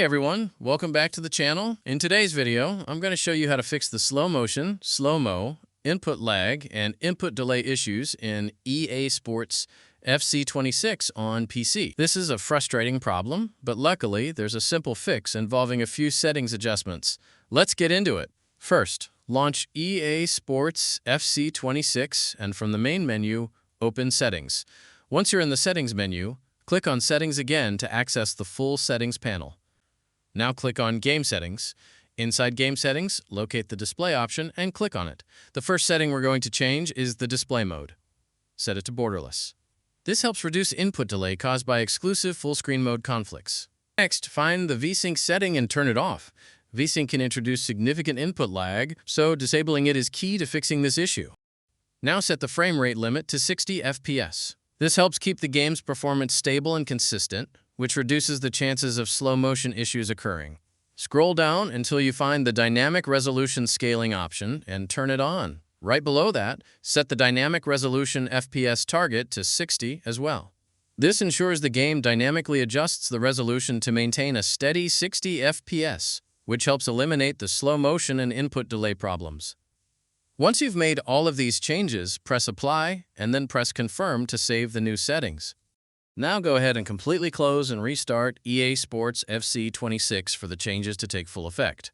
everyone, welcome back to the channel. In today's video, I'm going to show you how to fix the slow motion, slow-mo, input lag, and input delay issues in EA Sports FC26 on PC. This is a frustrating problem, but luckily there's a simple fix involving a few settings adjustments. Let's get into it. First, launch EA Sports FC26 and from the main menu, open Settings. Once you're in the Settings menu, click on Settings again to access the full Settings panel. Now click on Game Settings. Inside Game Settings, locate the Display option and click on it. The first setting we're going to change is the display mode. Set it to borderless. This helps reduce input delay caused by exclusive full-screen mode conflicts. Next, find the VSync setting and turn it off. VSync can introduce significant input lag, so disabling it is key to fixing this issue. Now set the frame rate limit to 60 FPS. This helps keep the game's performance stable and consistent, which reduces the chances of slow motion issues occurring. Scroll down until you find the Dynamic Resolution Scaling option and turn it on. Right below that, set the Dynamic Resolution FPS target to 60 as well. This ensures the game dynamically adjusts the resolution to maintain a steady 60 FPS, which helps eliminate the slow motion and input delay problems. Once you've made all of these changes, press Apply and then press Confirm to save the new settings. Now go ahead and completely close and restart EA Sports FC26 for the changes to take full effect.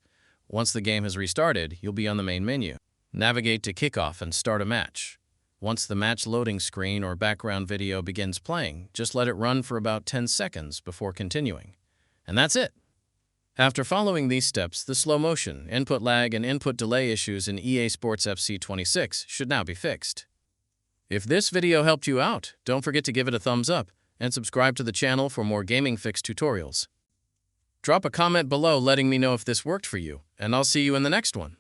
Once the game has restarted, you'll be on the main menu. Navigate to Kickoff and start a match. Once the match loading screen or background video begins playing, just let it run for about 10 seconds before continuing. And that's it! After following these steps, the slow motion, input lag, and input delay issues in EA Sports FC26 should now be fixed. If this video helped you out, don't forget to give it a thumbs up and subscribe to the channel for more gaming fix tutorials. Drop a comment below letting me know if this worked for you, and I'll see you in the next one.